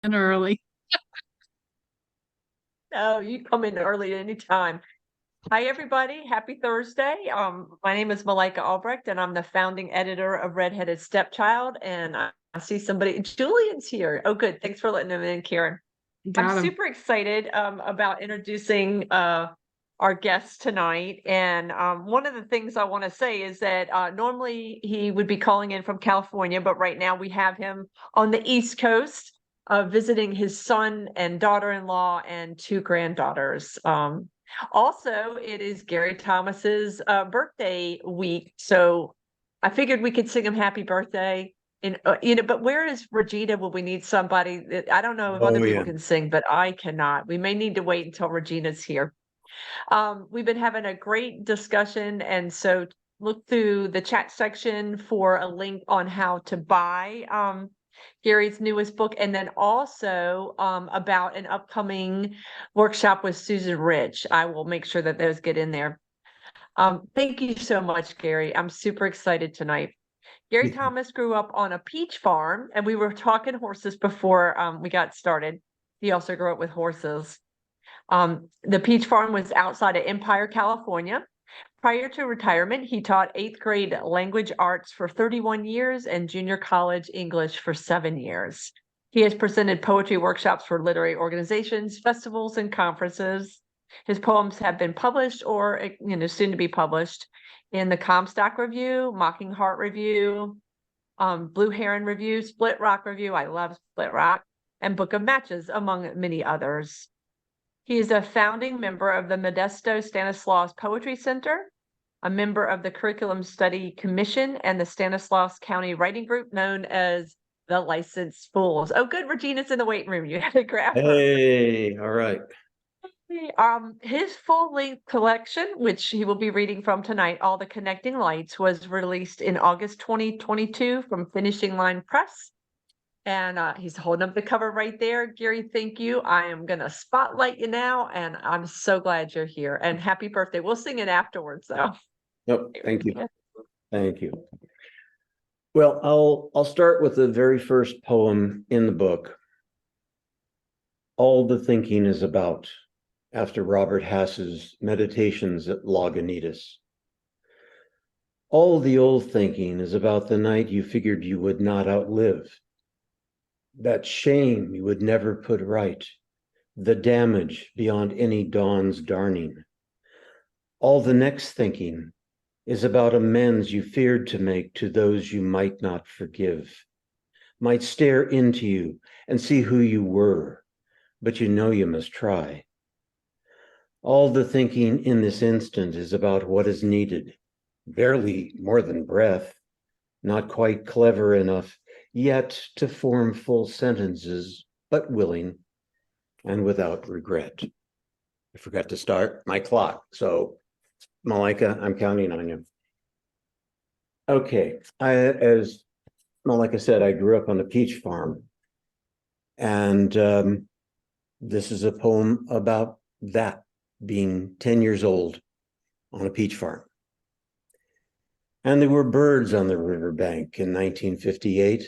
And early. No, you come in early anytime. Hi, everybody. Happy Thursday. My name is Malika Albrecht, and I'm the founding editor of Redheaded Stepchild. And I see somebody, Julian's here. Oh, good. Thanks for letting him in, Karen. I'm Got him. super excited about introducing our guest tonight. And one of the things I want to say is that normally he would be calling in from California, but right now we have him on the East Coast visiting his son and daughter-in-law and two granddaughters. Also, it is Gary Thomas's birthday week, so I figured we could sing him happy birthday. And but where is Regina when we need somebody? I don't know if other Oh, people yeah. can sing, but I cannot. We may need to wait until Regina's here. We've been having a great discussion, and so look through the chat section for a link on how to buy Gary's newest book, and then also about an upcoming workshop with Susan Rich. I will make sure that those get in there. Thank you so much, Gary. I'm super excited tonight. Gary Thomas grew up on a peach farm, and we were talking horses before we got started. He also grew up with horses. The peach farm was outside of Empire, California. Prior to retirement, he taught eighth grade language arts for 31 years and junior college English for 7 years. He has presented poetry workshops for literary organizations, festivals, and conferences. His poems have been published or soon to be published in the Comstock Review, MockingHeart Review, Blue Heron Review, Split Rock Review. I love Split Rock, and Book of Matches, among many others. He is a founding member of the Modesto-Stanislaus Poetry Center, a member of the Curriculum Study Commission and the Stanislaus County Writing Group, known as the Licensed Fools. Oh, good. Regina's in the waiting room. You had to grab her. Hey, all right. His full-length collection, which he will be reading from tonight, All the Connecting Lights, was released in August 2022 from Finishing Line Press. And he's holding up the cover right there. Gary, thank you. I am going to spotlight you now, and I'm so glad you're here. And happy birthday. We'll sing it afterwards, though. Nope, thank you. Thank you. Well, I'll start with the very first poem in the book. All the Thinking is About, after Robert Hass's Meditations at Lagunitas. All the old thinking is about the night you figured you would not outlive. That shame you would never put right, the damage beyond any dawn's darning. All the next thinking is about amends you feared to make to those you might not forgive, might stare into you and see who you were, but you know you must try. All the thinking in this instant is about what is needed, barely more than breath, not quite clever enough yet to form full sentences, but willing and without regret. I forgot to start my clock, so Malika, I'm counting on you. Okay, as Malika said, I grew up on a peach farm, and this is a poem about that, being 10 years old on a peach farm. And there were birds on the riverbank in 1958,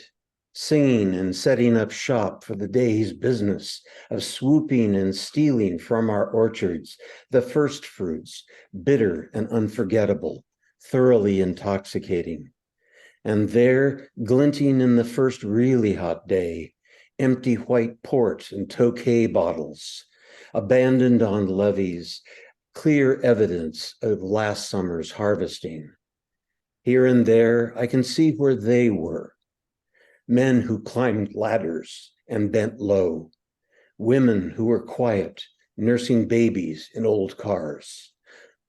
singing and setting up shop for the day's business of swooping and stealing from our orchards the first fruits, bitter and unforgettable, thoroughly intoxicating. And there, glinting in the first really hot day, empty white port and Tokay bottles, abandoned on levees, clear evidence of last summer's harvesting. Here and there, I can see where they were. Men who climbed ladders and bent low. Women who were quiet, nursing babies in old cars.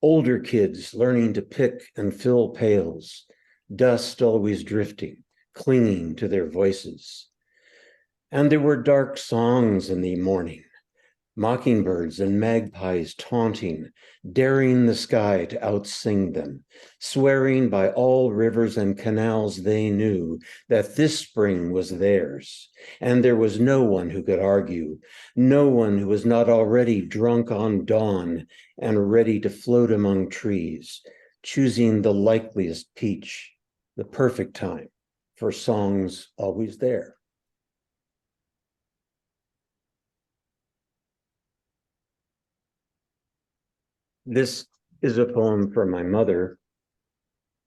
Older kids learning to pick and fill pails. Dust always drifting, clinging to their voices. And there were dark songs in the morning. Mockingbirds and magpies taunting, daring the sky to outsing them, swearing by all rivers and canals they knew that this spring was theirs, and there was no one who could argue, no one who was not already drunk on dawn and ready to float among trees, choosing the likeliest peach, the perfect time for songs always there. This is a poem from my mother,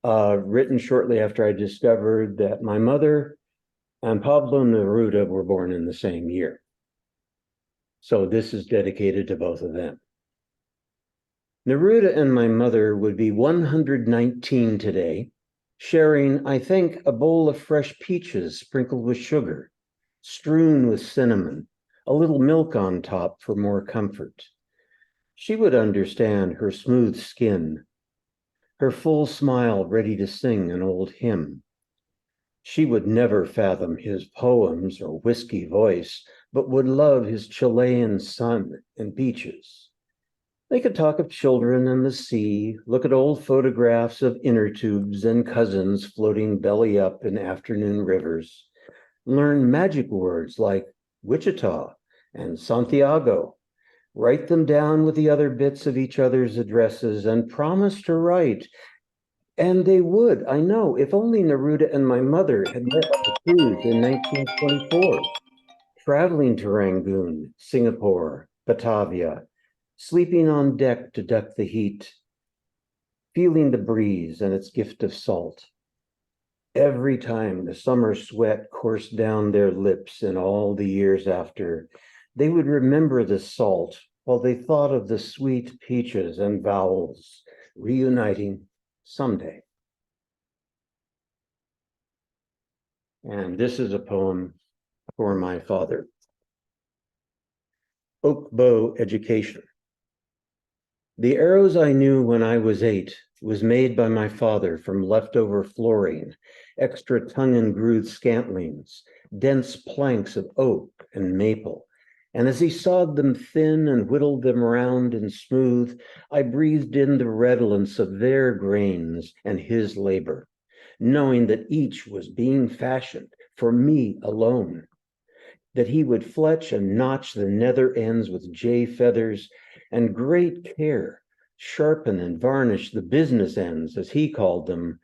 written shortly after I discovered that my mother and Pablo Neruda were born in the same year. So this is dedicated to both of them. Neruda and my mother would be 119 today, sharing, I think, a bowl of fresh peaches sprinkled with sugar, strewn with cinnamon, a little milk on top for more comfort. She would understand her smooth skin, her full smile ready to sing an old hymn. She would never fathom his poems or whiskey voice, but would love his Chilean sun and beaches. They could talk of children and the sea, look at old photographs of inner tubes and cousins floating belly up in afternoon rivers, learn magic words like Wichita and Santiago, write them down with the other bits of each other's addresses, and promise to write. And they would, I know, if only Neruda and my mother had met on a cruise in 1924, traveling to Rangoon, Singapore, Batavia, sleeping on deck to duck the heat, feeling the breeze and its gift of salt. Every time the summer sweat coursed down their lips in all the years after, they would remember the salt while they thought of the sweet peaches and vowels reuniting someday. And this is a poem for my father. Oak Bow Education. The arrows I knew when I was 8 was made by my father from leftover flooring, extra tongue and groove scantlings, dense planks of oak and maple. And as he sawed them thin and whittled them round and smooth, I breathed in the redolence of their grains and his labor, knowing that each was being fashioned for me alone, that he would fletch and notch the nether ends with jay feathers, and great care sharpen and varnish the business ends, as he called them,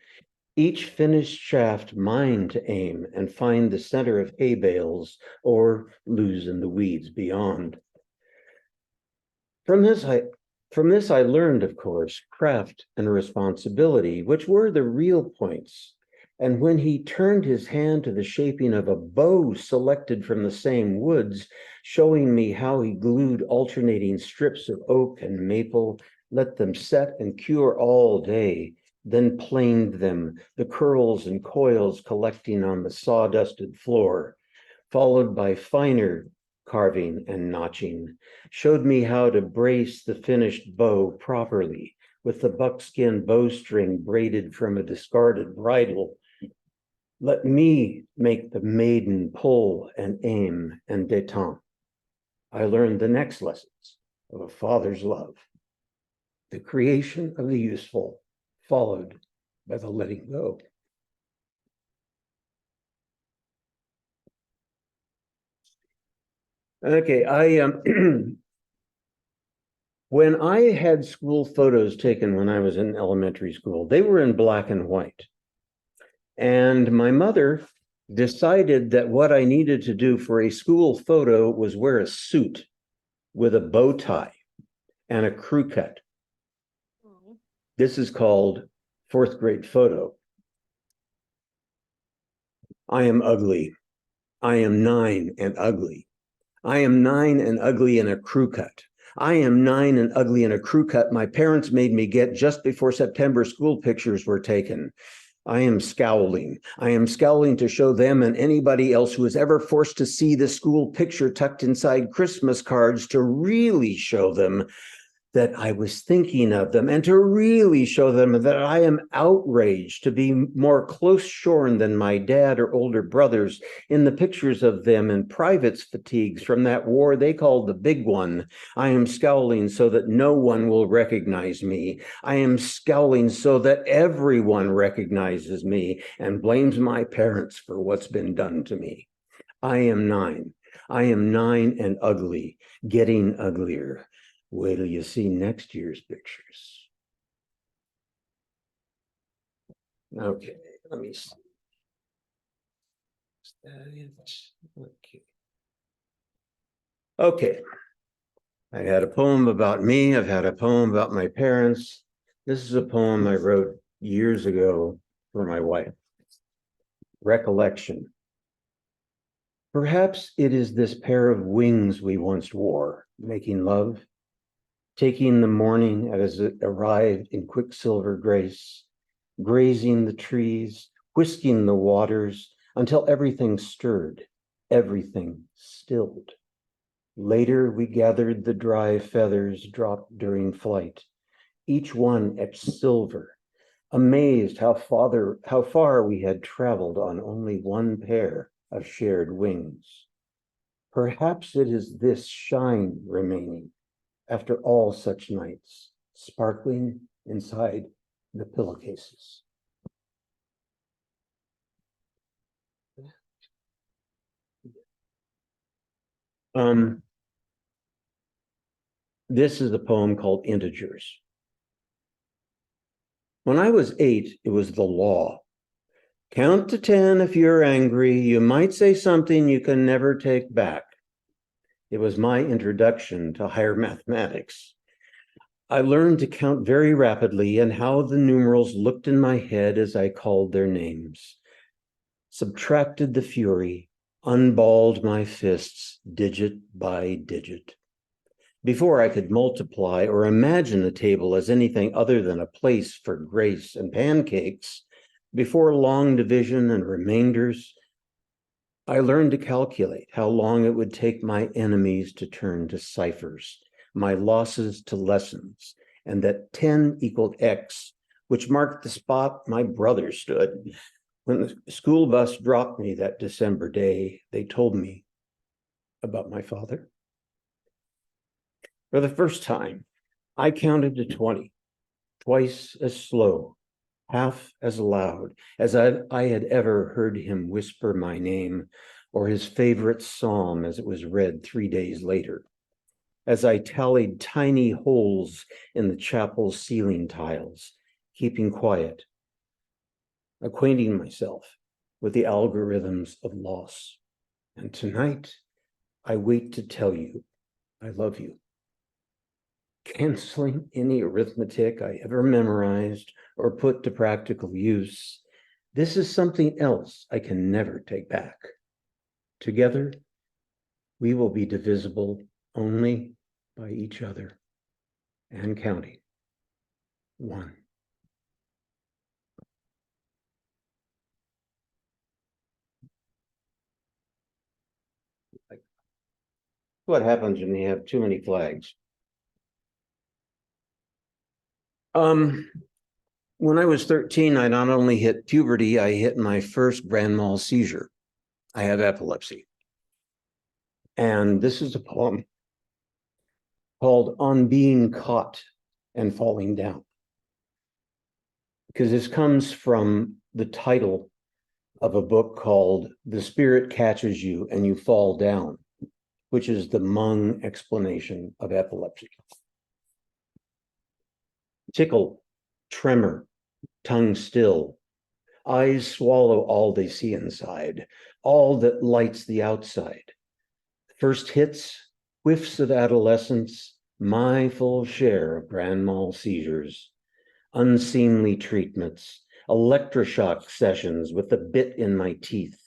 each finished shaft mine to aim and find the center of hay bales or lose in the weeds beyond. From this I learned, of course, craft and responsibility, which were the real points. And when he turned his hand to the shaping of a bow selected from the same woods, showing me how he glued alternating strips of oak and maple, let them set and cure all day, then planed them, the curls and coils collecting on the sawdusted floor, followed by finer carving and notching, showed me how to brace the finished bow properly with the buckskin bowstring braided from a discarded bridle. Let me make the maiden pull and aim and détente. I learned the next lessons of a father's love, the creation of the useful, followed by the letting go. Okay, when I had school photos taken when I was in elementary school, they were in black and white. And my mother decided that what I needed to do for a school photo was wear a suit with a bow tie and a crew cut. This is called fourth grade photo. I am ugly. I am 9 and ugly. I am 9 and ugly in a crew cut. I am 9 and ugly in a crew cut my parents made me get just before September school pictures were taken. I am scowling. I am scowling to show them and anybody else who is ever forced to see the school picture tucked inside Christmas cards, to really show them that I was thinking of them, and to really show them that I am outraged to be more close shorn than my dad or older brothers in the pictures of them in private's fatigues from that war they called the big one. I am scowling so that no one will recognize me. I am scowling so that everyone recognizes me and blames my parents for what's been done to me. I am 9. I am 9 and ugly, getting uglier. Wait till you see next year's pictures. Okay, let me see. Okay. Okay. I had a poem about me. I've had a poem about my parents. This is a poem I wrote years ago for my wife. Recollection. Perhaps it is this pair of wings we once wore, making love, taking the morning as it arrived in quicksilver grace, grazing the trees, whisking the waters until everything stirred, everything stilled. Later, we gathered the dry feathers dropped during flight, each one etched silver, amazed how far we had traveled on only one pair of shared wings. Perhaps it is this shine remaining after all such nights, sparkling inside the pillowcases. This is a poem called Integers. When I was 8, it was the law. Count to 10 if you're angry. You might say something you can never take back. It was my introduction to higher mathematics. I learned to count very rapidly and how the numerals looked in my head as I called their names. Subtracted the fury, unballed my fists digit by digit. Before I could multiply or imagine a table as anything other than a place for grace and pancakes, before long division and remainders, I learned to calculate how long it would take my enemies to turn to ciphers, my losses to lessons, and that 10 equaled X, which marked the spot my brother stood. When the school bus dropped me that December day, they told me about my father. For the first time, I counted to 20, twice as slow, half as loud as I had ever heard him whisper my name or his favorite psalm as it was read 3 days later. As I tallied tiny holes in the chapel's ceiling tiles, keeping quiet, acquainting myself with the algorithms of loss. And tonight, I wait to tell you I love you. Canceling any arithmetic I ever memorized or put to practical use, this is something else I can never take back. Together, we will be divisible only by each other and counting. 1. What happens when you have too many flags? When I was 13, I not only hit puberty, I hit my first grand mal seizure. I have epilepsy. And this is a poem called On Being Caught and Falling Down. Because this comes from the title of a book called The Spirit Catches You and You Fall Down, which is the Hmong explanation of epilepsy. Tickle, tremor, tongue still, eyes swallow all they see inside, all that lights the outside. First hits, whiffs of adolescence, my full share of grand mal seizures, unseemly treatments, electroshock sessions with the bit in my teeth,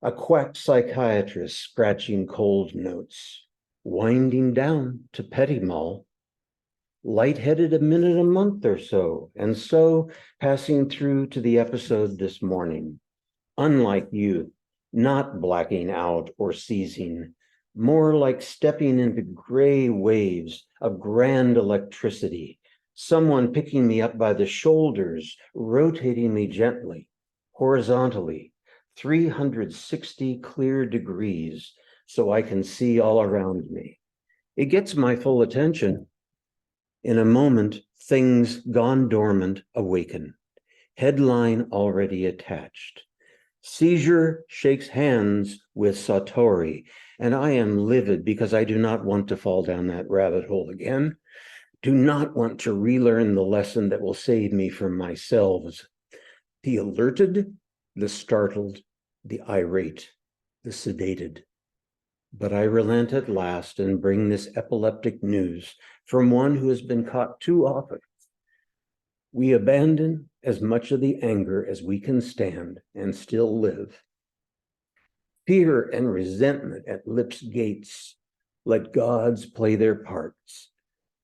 a quack psychiatrist scratching cold notes, winding down to petit mal, lightheaded a minute a month or so, and so passing through to the episode this morning. Unlike you, not blacking out or seizing, more like stepping into gray waves of grand electricity, someone picking me up by the shoulders, rotating me gently, horizontally, 360 clear degrees, so I can see all around me. It gets my full attention. In a moment, things gone dormant awaken. Headline already attached. Seizure shakes hands with Satori, and I am livid because I do not want to fall down that rabbit hole again. Do not want to relearn the lesson that will save me from myself. The alerted, the startled, the irate, the sedated. But I relent at last and bring this epileptic news from one who has been caught too often. We abandon as much of the anger as we can stand and still live. Fear and resentment at lips' gates. Let gods play their parts.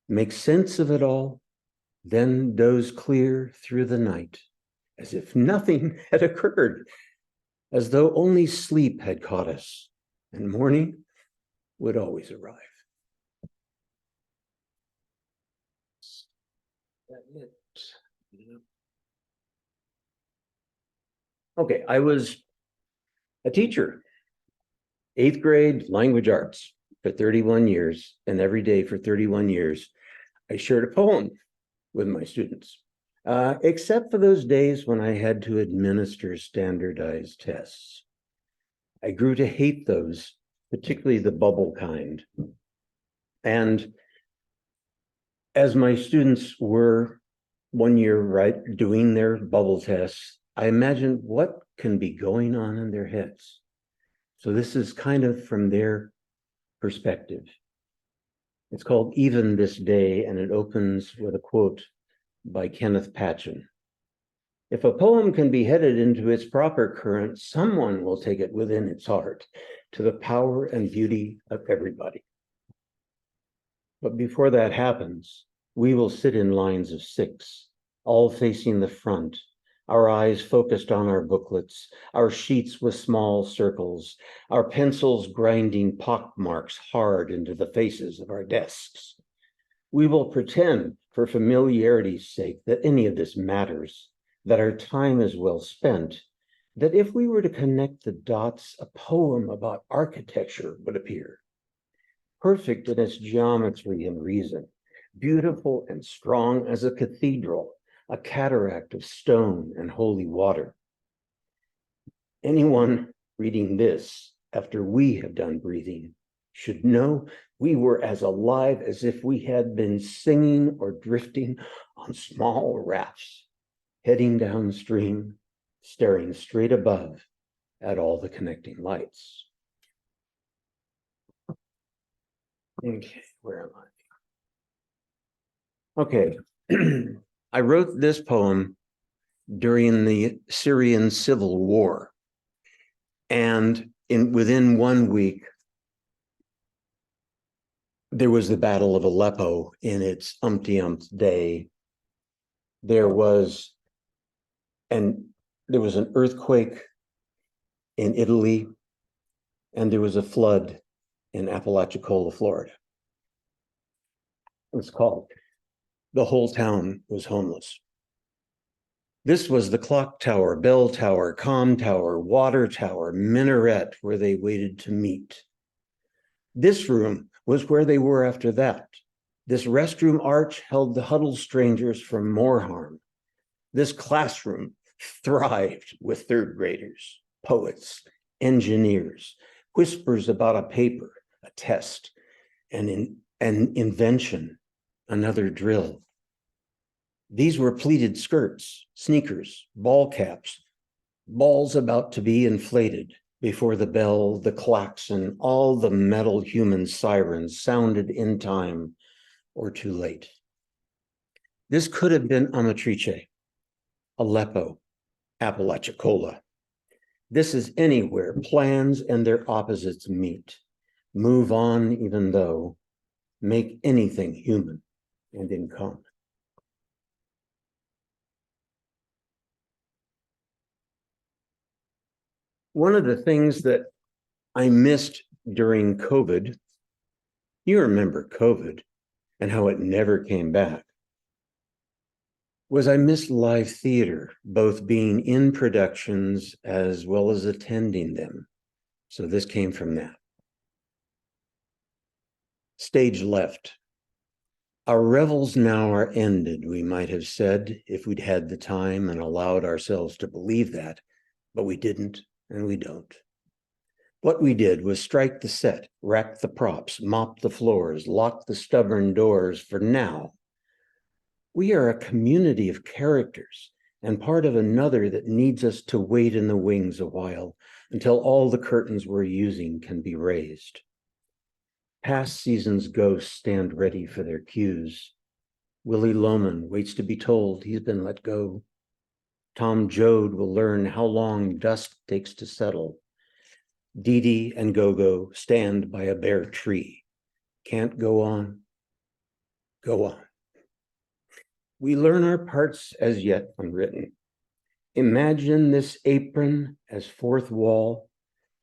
Make sense of it all, then doze clear through the night, as if nothing had occurred, as though only sleep had caught us, and morning would always arrive. Okay, I was a teacher, 8th grade language arts for 31 years, and every day for 31 years, I shared a poem with my students, except for those days when I had to administer standardized tests. I grew to hate those, particularly the bubble kind. And as my students were one year, doing their bubble tests, I imagined what can be going on in their heads. So this is kind of from their perspective. It's called Even This Day, and it opens with a quote by Kenneth Patchen. If a poem can be headed into its proper current, someone will take it within its heart to the power and beauty of everybody. But before that happens, we will sit in lines of 6, all facing the front, our eyes focused on our booklets, our sheets with small circles, our pencils grinding pockmarks hard into the faces of our desks. We will pretend, for familiarity's sake, that any of this matters, that our time is well spent, that if we were to connect the dots, a poem about architecture would appear, perfect in its geometry and reason, beautiful and strong as a cathedral, a cataract of stone and holy water. Anyone reading this after we have done breathing should know we were as alive as if we had been singing or drifting on small rafts, heading downstream, staring straight above at all the connecting lights. Okay, where am I? Okay, I wrote this poem during the Syrian civil war. And within 1 week, there was the Battle of Aleppo in its umpteenth day. There was an earthquake in Italy, and there was a flood in Apalachicola, Florida. It was called. The whole town was homeless. This was the clock tower, bell tower, comm tower, water tower, minaret where they waited to meet. This room was where they were after that. This restroom arch held the huddled strangers from more harm. This classroom thrived with 3rd graders, poets, engineers, whispers about a paper, a test, an invention, another drill. These were pleated skirts, sneakers, ball caps, balls about to be inflated before the bell, the klaxon, all the metal human sirens sounded in time or too late. This could have been Amatrice, Aleppo, Apalachicola. This is anywhere plans and their opposites meet. Move on even though, make anything human and in common. One of the things that I missed during COVID, you remember COVID and how it never came back, was I missed live theater, both being in productions as well as attending them. So this came from that. Stage left. Our revels now are ended, we might have said, if we'd had the time and allowed ourselves to believe that, but we didn't. And we don't. What we did was strike the set, rack the props, mop the floors, lock the stubborn doors for now. We are a community of characters and part of another that needs us to wait in the wings a while until all the curtains we're using can be raised. Past seasons' ghosts stand ready for their cues. Willie Loman waits to be told he's been let go. Tom Joad will learn how long dust takes to settle. Dee Dee and Go-Go stand by a bare tree. Can't go on. Go on. We learn our parts as yet unwritten. Imagine this apron as fourth wall.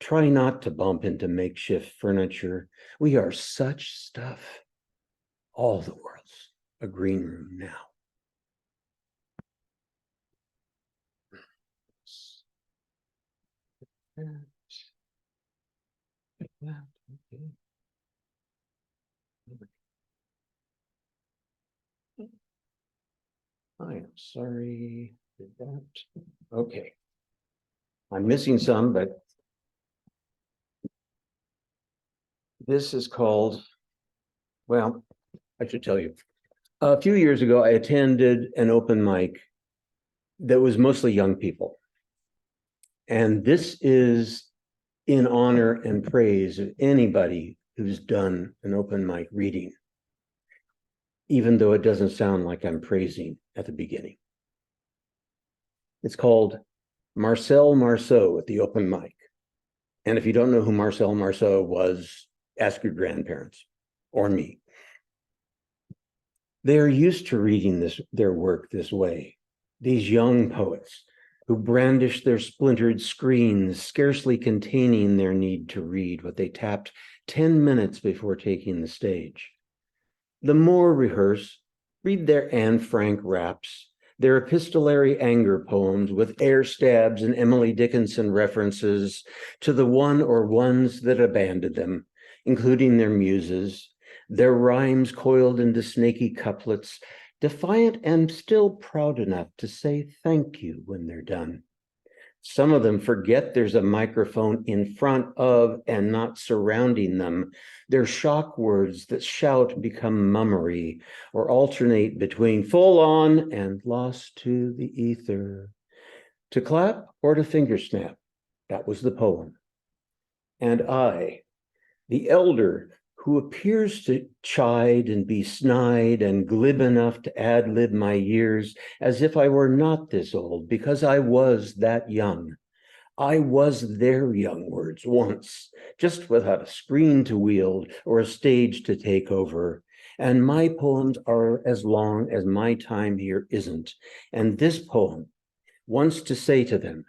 Try not to bump into makeshift furniture. We are such stuff. All the world's a green room now. I am sorry. Did that. Okay. I'm missing some, but this is called, well, I should tell you. A few years ago, I attended an open mic that was mostly young people. And this is in honor and praise of anybody who's done an open mic reading, even though it doesn't sound like I'm praising at the beginning. It's called Marcel Marceau at the open mic. And if you don't know who Marcel Marceau was, ask your grandparents or me. They are used to reading their work this way. These young poets who brandish their splintered screens, scarcely containing their need to read what they tapped 10 minutes before taking the stage. The more rehearse, read their Anne Frank raps, their epistolary anger poems with air stabs and Emily Dickinson references to the one or ones that abandoned them, including their muses, their rhymes coiled into snaky couplets, defiant and still proud enough to say thank you when they're done. Some of them forget there's a microphone in front of and not surrounding them. Their shock words that shout become mummery or alternate between full on and lost to the ether. To clap or to finger snap, that was the poem. And I, the elder who appears to chide and be snide and glib enough to ad-lib my years as if I were not this old, because I was that young. I was their young words once, just without a screen to wield or a stage to take over. And my poems are as long as my time here isn't. And this poem wants to say to them,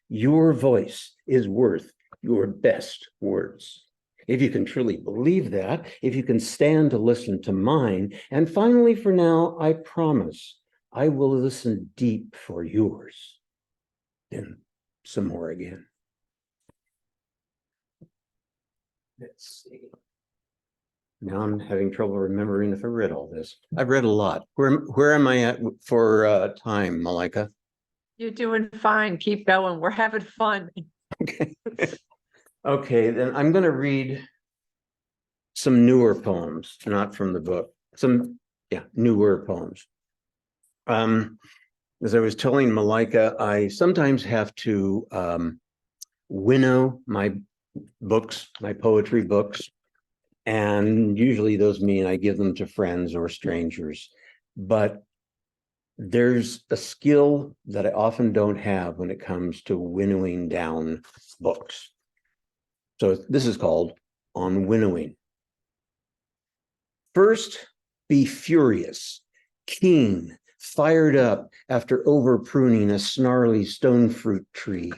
your voice is worth your best words. If you can truly believe that, if you can stand to listen to mine, and finally for now, I promise I will listen deep for yours. Then some more again. Let's see. Now I'm having trouble remembering if I read all this. I've read a lot. Where am I at for time, Malika? You're doing fine. Keep going. We're having fun. Okay. Okay, then I'm going to read some newer poems, not from the book. Newer poems. As I was telling Malika, I sometimes have to winnow my books, my poetry books, and usually those mean I give them to friends or strangers. But there's a skill that I often don't have when it comes to winnowing down books. So this is called On Winnowing. First, be furious, keen, fired up after over pruning a snarly stone fruit tree.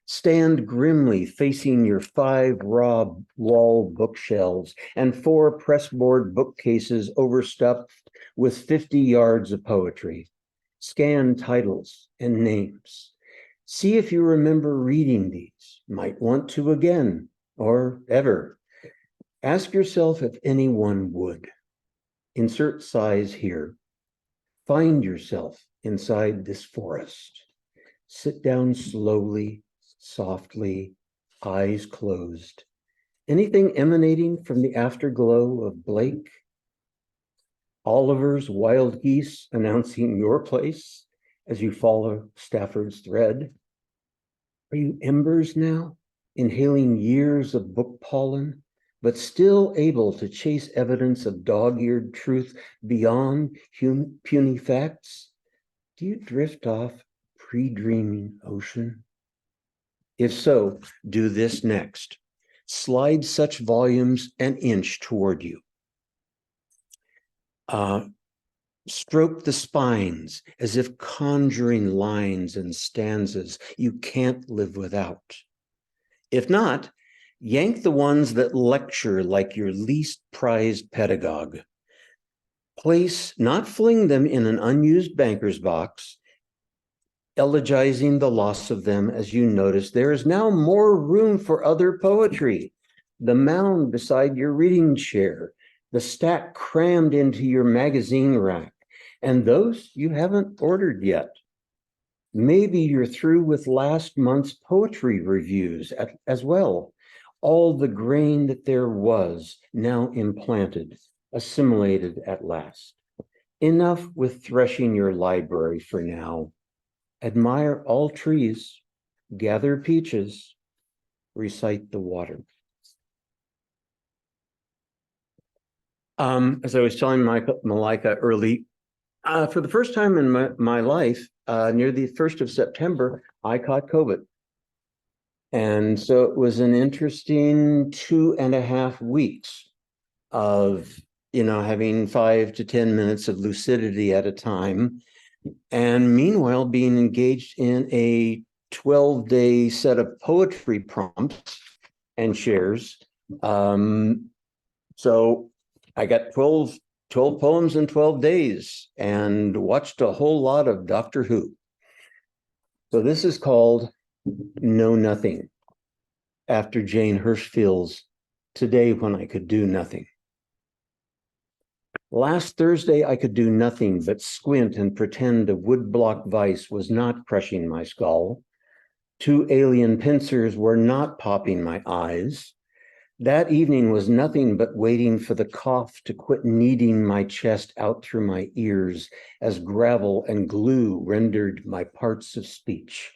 Stand grimly facing your 5 raw wall bookshelves and 4 pressboard bookcases overstuffed with 50 yards of poetry. Scan titles and names. See if you remember reading these, might want to again or ever. Ask yourself if anyone would. Insert size here. Find yourself inside this forest. Sit down slowly, softly, eyes closed. Anything emanating from the afterglow of Blake? Oliver's wild geese announcing your place as you follow Stafford's thread? Are you embers now, inhaling years of book pollen, but still able to chase evidence of dog-eared truth beyond puny facts? Do you drift off pre-dreaming ocean? If so, do this next. Slide such volumes an inch toward you. Stroke the spines as if conjuring lines and stanzas you can't live without. If not, yank the ones that lecture like your least prized pedagogue. Place, not fling them in an unused banker's box, elegizing the loss of them as you notice there is now more room for other poetry. The mound beside your reading chair, the stack crammed into your magazine rack, and those you haven't ordered yet. Maybe you're through with last month's poetry reviews as well. All the grain that there was now implanted, assimilated at last. Enough with threshing your library for now. Admire all trees, gather peaches, recite the water. As I was telling Malika early, for the first time in my life, near the 1st of September, I caught COVID. And so it was an interesting 2.5 weeks of, having 5 to 10 minutes of lucidity at a time. And meanwhile, being engaged in a 12-day set of poetry prompts and shares. So I got 12 poems in 12 days and watched a whole lot of Doctor Who. So this is called Know Nothing, after Jane Hirschfield's Today When I Could Do Nothing. Last Thursday, I could do nothing but squint and pretend a woodblock vice was not crushing my skull. 2 alien pincers were not popping my eyes. That evening was nothing but waiting for the cough to quit kneading my chest out through my ears as gravel and glue rendered my parts of speech.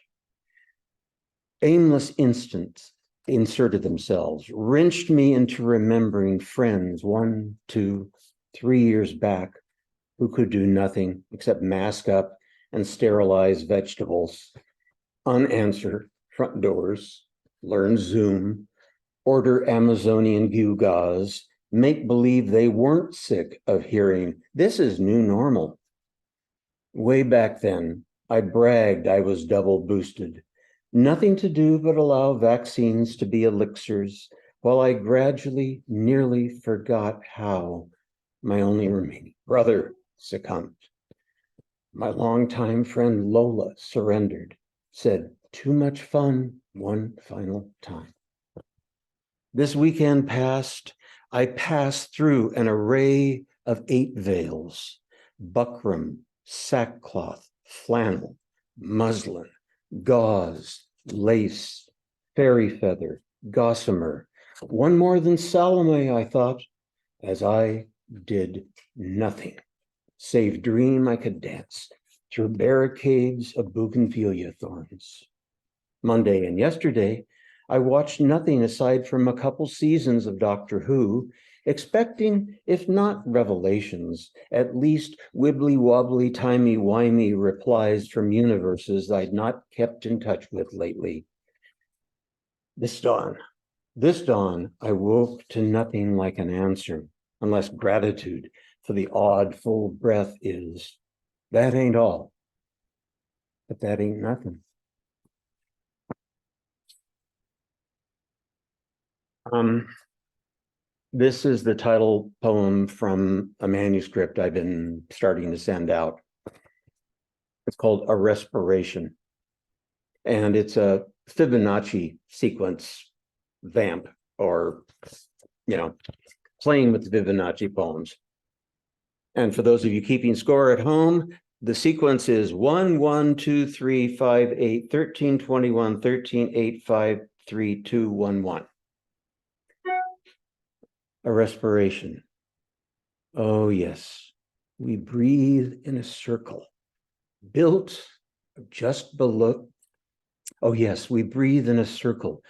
Aimless instants inserted themselves, wrenched me into remembering friends 1, 2, 3 years back who could do nothing except mask up and sterilize vegetables, unanswer front doors, learn Zoom, order Amazonian gewgaws, make believe they weren't sick of hearing, this is new normal. Way back then, I bragged I was double boosted. Nothing to do but allow vaccines to be elixirs, while I gradually nearly forgot how my only remaining brother succumbed. My longtime friend Lola surrendered, said, too much fun one final time. This weekend passed, I passed through an array of 8 veils, buckram, sackcloth, flannel, muslin, gauze, lace, fairy feather, gossamer, one more than Salome, I thought, as I did nothing, save dream I could dance through barricades of bougainvillea thorns. Monday and yesterday, I watched nothing aside from a couple seasons of Doctor Who, expecting, if not revelations, at least wibbly-wobbly, timey-wimey replies from universes I'd not kept in touch with lately. This dawn, I woke to nothing like an answer, unless gratitude for the odd full breath is. That ain't all, but that ain't nothing. This is the title poem from a manuscript I've been starting to send out. It's called A Respiration. And it's a Fibonacci sequence vamp, or, playing with the Fibonacci poems. And for those of you keeping score at home, the sequence is 1, 1, 2, 3, 5, 8, 13, 21, 13, 8, 5, 3, 2, 1, 1. A respiration. Oh, yes, we breathe in a circle built just below. Oh, yes, we breathe in a circle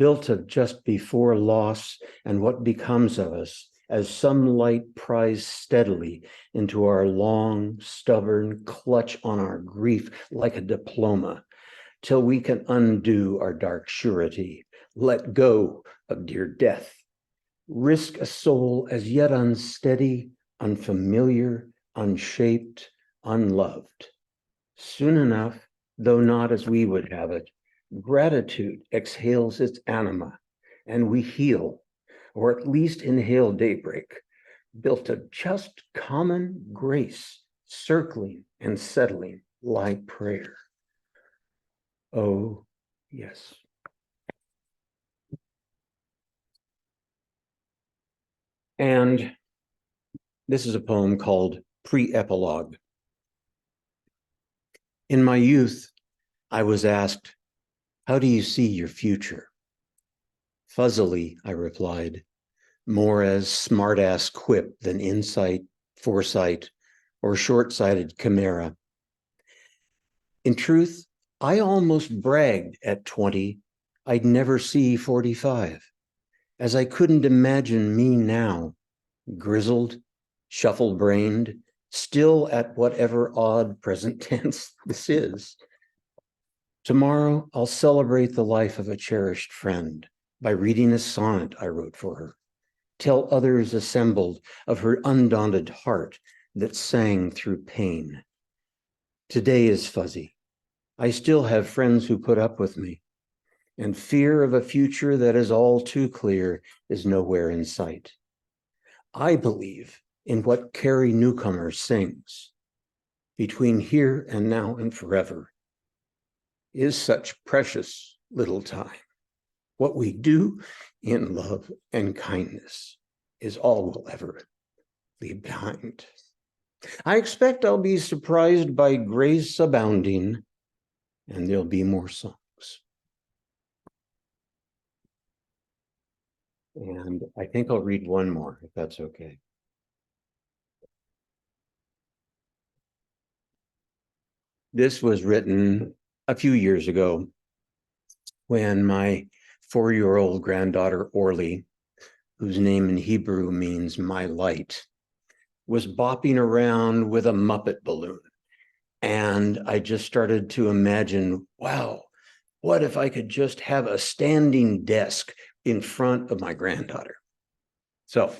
built of just before loss and what becomes of us as some light pries steadily into our long, stubborn clutch on our grief like a diploma, till we can undo our dark surety, let go of dear death, risk a soul as yet unsteady, unfamiliar, unshaped, unloved. Soon enough, though not as we would have it, gratitude exhales its anima, and we heal, or at least inhale daybreak, built of just common grace, circling and settling like prayer. Oh, yes. And this is a poem called Pre-Epilogue. In my youth, I was asked, "How do you see your future?" Fuzzily, I replied, more as smart-ass quip than insight, foresight, or short-sighted chimera. In truth, I almost bragged at 20 I'd never see 45, as I couldn't imagine me now, grizzled, shuffle-brained, still at whatever odd present tense this is. Tomorrow, I'll celebrate the life of a cherished friend by reading a sonnet I wrote for her, tell others assembled of her undaunted heart that sang through pain. Today is fuzzy. I still have friends who put up with me, and fear of a future that is all too clear is nowhere in sight. I believe in what Carrie Newcomer sings. Between here and now and forever is such precious little time. What we do in love and kindness is all we'll ever leave behind. I expect I'll be surprised by grace abounding, and there'll be more songs. And I think I'll read one more, if that's okay. This was written a few years ago when my 4-year-old granddaughter, Orly, whose name in Hebrew means my light, was bopping around with a Muppet balloon. And I just started to imagine, wow, what if I could just have a standing desk in front of my granddaughter? So,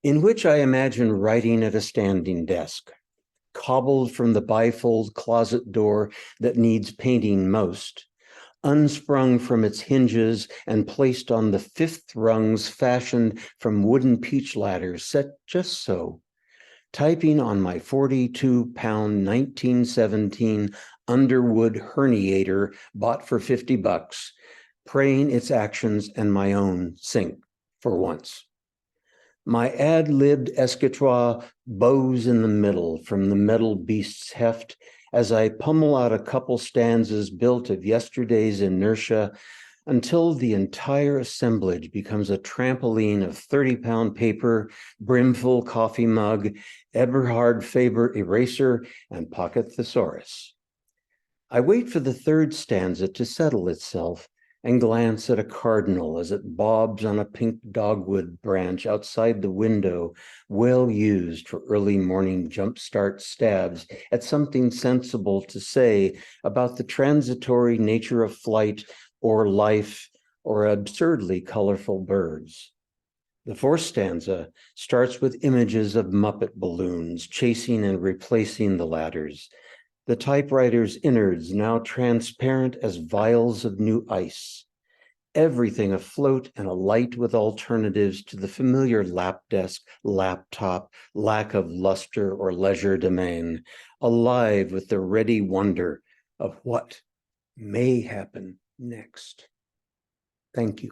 in which I imagine writing at a standing desk, cobbled from the bifold closet door that needs painting most, unsprung from its hinges and placed on the 5th rungs fashioned from wooden peach ladders set just so, typing on my 42-pound 1917 Underwood herniator bought for $50, praying its actions and my own sync for once. My ad-libbed escritoire bows in the middle from the metal beast's heft as I pummel out a couple stanzas built of yesterday's inertia until the entire assemblage becomes a trampoline of 30-pound paper, brimful coffee mug, Eberhard Faber eraser, and pocket thesaurus. I wait for the 3rd stanza to settle itself and glance at a cardinal as it bobs on a pink dogwood branch outside the window, well used for early morning jumpstart stabs at something sensible to say about the transitory nature of flight or life or absurdly colorful birds. The 4th stanza starts with images of Muppet balloons chasing and replacing the ladders, the typewriter's innards now transparent as vials of new ice, everything afloat and alight with alternatives to the familiar lap desk, laptop, lack of luster or leisure domain, alive with the ready wonder of what may happen next. Thank you.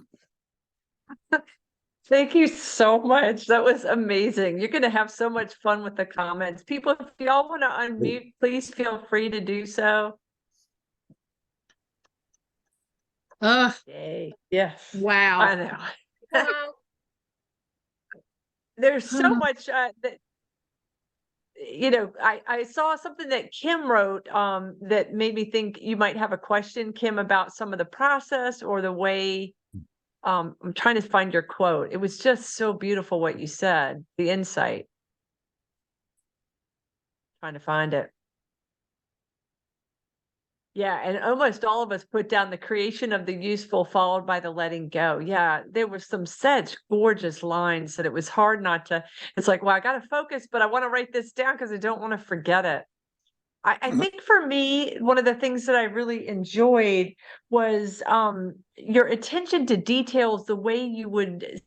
Thank you so much. That was amazing. You're going to have so much fun with the comments. People, if y'all want to unmute, please feel free to do so. Yay. Yes. Wow. I know. Wow. There's so much that I saw something that Kim wrote that made me think you might have a question, Kim, about some of the process or the way. I'm trying to find your quote. It was just so beautiful what you said, the insight. Trying to find it. Yeah, and almost all of us put down the creation of the useful followed by the letting go. Yeah, there were some such gorgeous lines that it was hard not to. It's like, well, I got to focus, but I want to write this down because I don't want to forget it. I think for me, one of the things that I really enjoyed was your attention to details. The way you would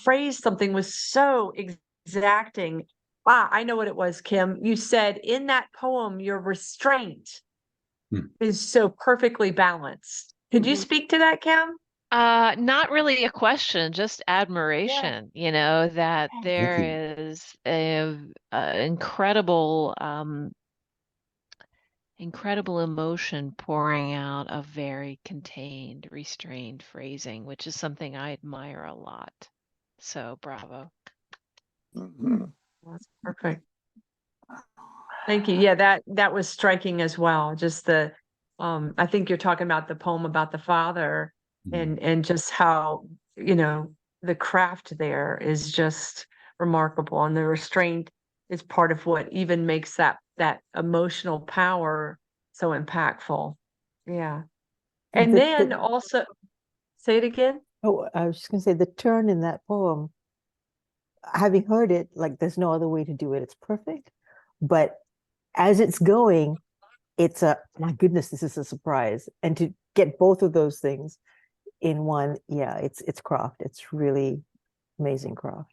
phrase something was so exacting. I know what it was, Kim. You said in that poem, your restraint is so perfectly balanced. Could you speak to that, Kim? Not really a question, just admiration, that Thank you. there is a incredible emotion pouring out of very contained, restrained phrasing, which is something I admire a lot. So bravo. That's perfect. Thank you. Yeah, that was striking as well. Just I think you're talking about the poem about the father and just how, the craft there is just remarkable. And the restraint is part of what even makes that emotional power so impactful. Yeah. And then also say it again. Oh, I was just gonna say the turn in that poem, having heard it, like there's no other way to do it. It's perfect. But as it's going, it's my goodness, this is a surprise. And to get both of those things in one, yeah, it's craft. It's really amazing craft.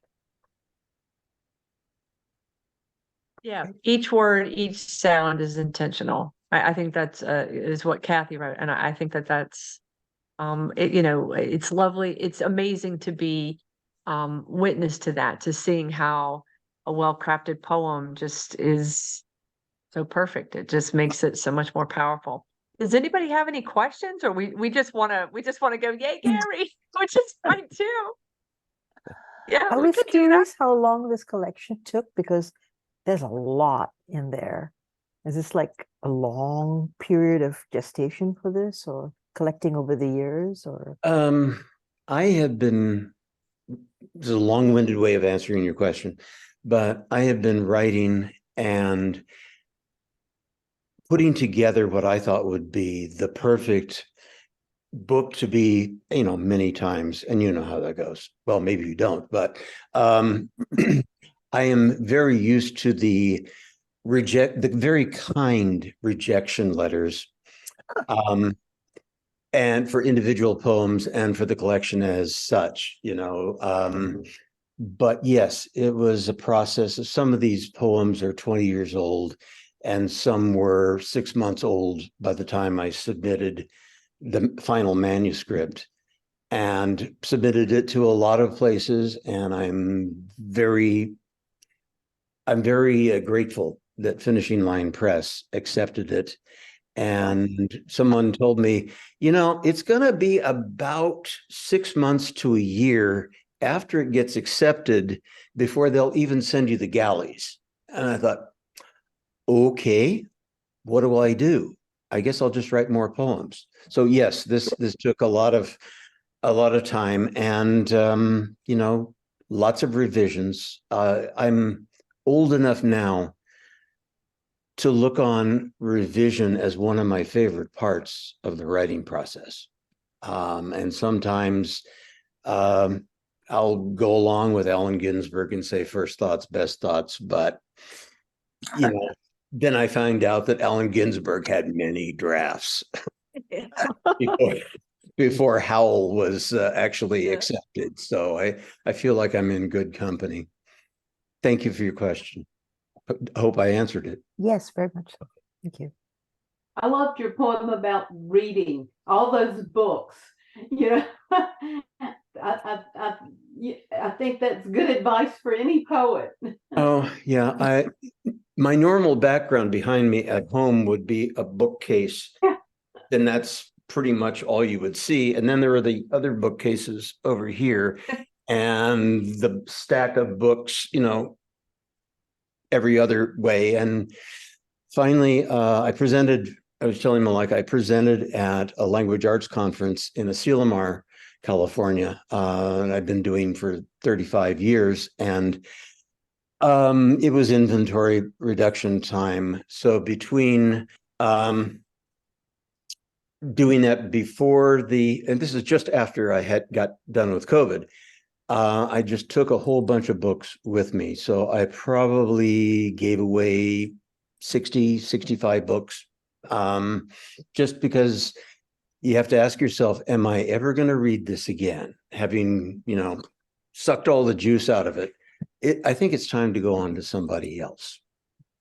Yeah, each word, each sound is intentional. I think that's is what Kathy wrote, and I think that's it's lovely. It's amazing to be witness to that, to seeing how a well-crafted poem just is so perfect. It just makes it so much more powerful. Does anybody have any questions, or we just want to go, yay, Gary, which is fine too. Yeah, I we was could do that. curious how long this collection took because there's a lot in there. Is this like a long period of gestation for this or collecting over the years or? I have been, this is a long-winded way of answering your question, but I have been writing and putting together what I thought would be the perfect book to be, many times, and you know how that goes. Well, maybe you don't, but I am very used to the very kind rejection letters, and for individual poems and for the collection as such, but yes, it was a process. Some of these poems are 20 years old, and some were 6 months old by the time I submitted the final manuscript and submitted it to a lot of places. And I'm very grateful that Finishing Line Press accepted it. And someone told me, it's going to be about 6 months to a year after it gets accepted before they'll even send you the galleys. And I thought, okay, what do I do? I guess I'll just write more poems. So yes, this took a lot of time and, lots of revisions. I'm old enough now to look on revision as one of my favorite parts of the writing process. And sometimes I'll go along with Allen Ginsberg and say first thoughts, best thoughts, but then I find out that Allen Ginsberg had many drafts before Howell was actually accepted. So I feel like I'm in good company. Thank you for your question. I hope I answered it. Yes, very much so. Thank you. I loved your poem about reading all those books. I think that's good advice for any poet. Oh yeah, my normal background behind me at home would be a bookcase, and that's pretty much all you would see. And then there are the other bookcases over here, and the stack of books, every other way. And finally, I was telling Malika, I presented at a language arts conference in Asilomar, California, and I've been doing for 35 years. And it was inventory reduction time. So between doing that before and this is just after I had got done with COVID, I just took a whole bunch of books with me. So I probably gave away 60, 65 books, just because you have to ask yourself, am I ever going to read this again? Having, sucked all the juice out of it. I think it's time to go on to somebody else.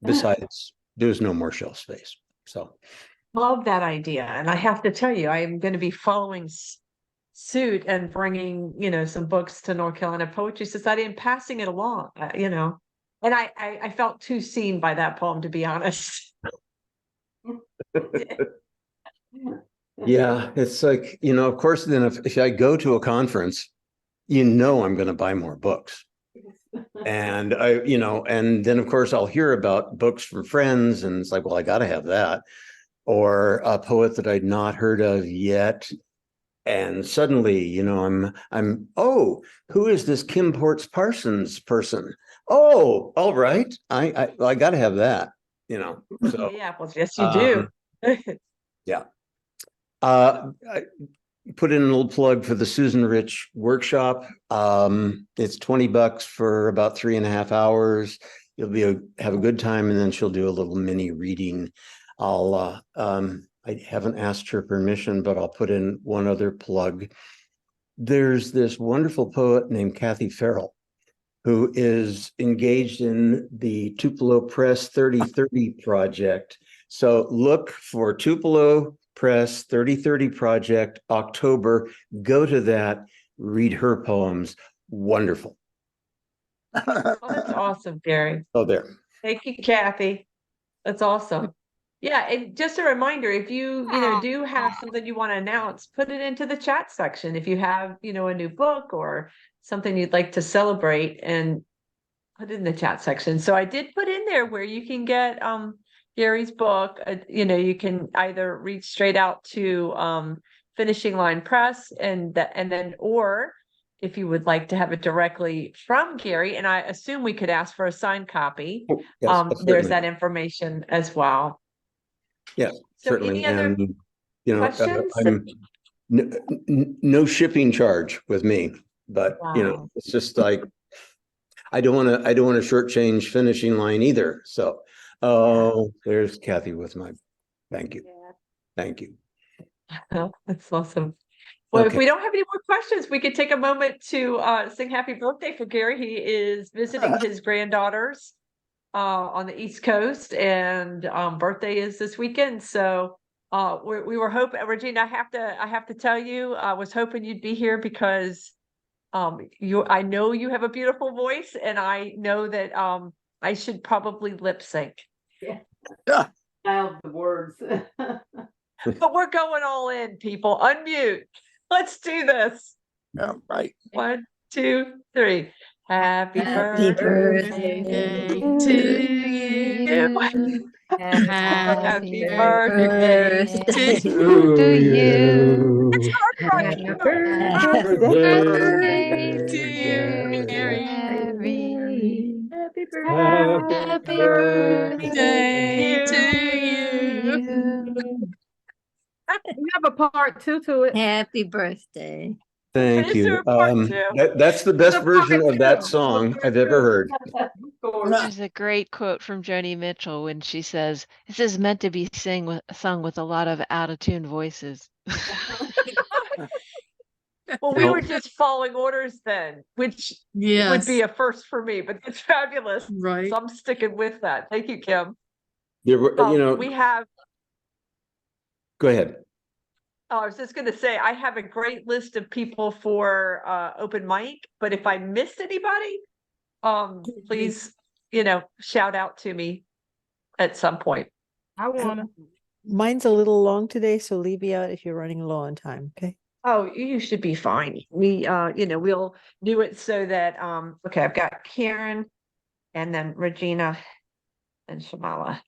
Besides, there's no more shelf space. So Love that idea. And I have to tell you, I am going to be following suit and bringing, some books to North Carolina Poetry Society and passing it along, And I felt too seen by that poem, to be honest. Yeah, it's like, of course, then if I go to a conference, I'm going to buy more books. And and then of course I'll hear about books from friends, and it's like, well, I got to have that, or a poet that I'd not heard of yet. And suddenly, oh, who is this Kim Ports Parsons person? Oh, all right. I got to have that, so. Yeah, well, yes, you do. Yeah. I put in a little plug for the Susan Rich workshop. It's $20 for about 3.5 hours. You'll have a good time, and then she'll do a little mini reading. I haven't asked her permission, but I'll put in one other plug. There's this wonderful poet named Kathy Farrell, who is engaged in the Tupelo Press 3030 project. So look for Tupelo Press 3030 project, October. Go to that, read her poems. Wonderful. Oh, that's awesome, Gary. Oh, there. Thank you, Kathy. That's awesome. Yeah, and just a reminder, if you do have something you want to announce, put it into the chat section. If you have a new book or something you'd like to celebrate, and put it in the chat section. So I did put in there where you can get Gary's book. You can either reach straight out to Finishing Line Press, and then, or if you would like to have it directly from Gary, and I assume we could ask for a signed copy. Yes, there's that information as well. Yes, So certainly. any other questions? No shipping charge with me, but Wow. it's just like, I don't want to shortchange Finishing Line either. So, there's Kathy with my thank you. Yeah. Thank you. That's awesome. Well, Okay. if we don't have any more questions, we could take a moment to sing happy birthday for Gary. He is visiting his granddaughters on the East Coast, and birthday is this weekend. So we were hoping, Regina, I have to tell you, I was hoping you'd be here because I know you have a beautiful voice, and I know that I should probably lip sync. Yeah. Ah. Mouth the words. But we're going all in, people. Unmute. Let's do this. All right. 1, 2, 3. Happy birthday to you. Happy birthday birthday to you. Happy Happy birthday to you, Gary. Harry. Happy Happy birthday to you. you. We have a part 2 to it. Happy birthday. Thank Is you. there a part two? That's the best version of that song I've ever heard. Of course. There's a great quote from Joni Mitchell when she says, "This is meant to be sung with a lot of out-of-tune voices." Well, we were just following orders then, which would be a first for me, but it's fabulous. Right. So I'm sticking with that. Thank you, Kim. There were, We have, go ahead. I was just going to say, I have a great list of people for open mic, but if I missed anybody, please, shout out to me at some point. I want to. Mine's a little long today, so leave me out if you're running low on time, okay? Oh, you should be fine. We, we'll do it so that, okay, I've got Karen and then Regina and Shamala.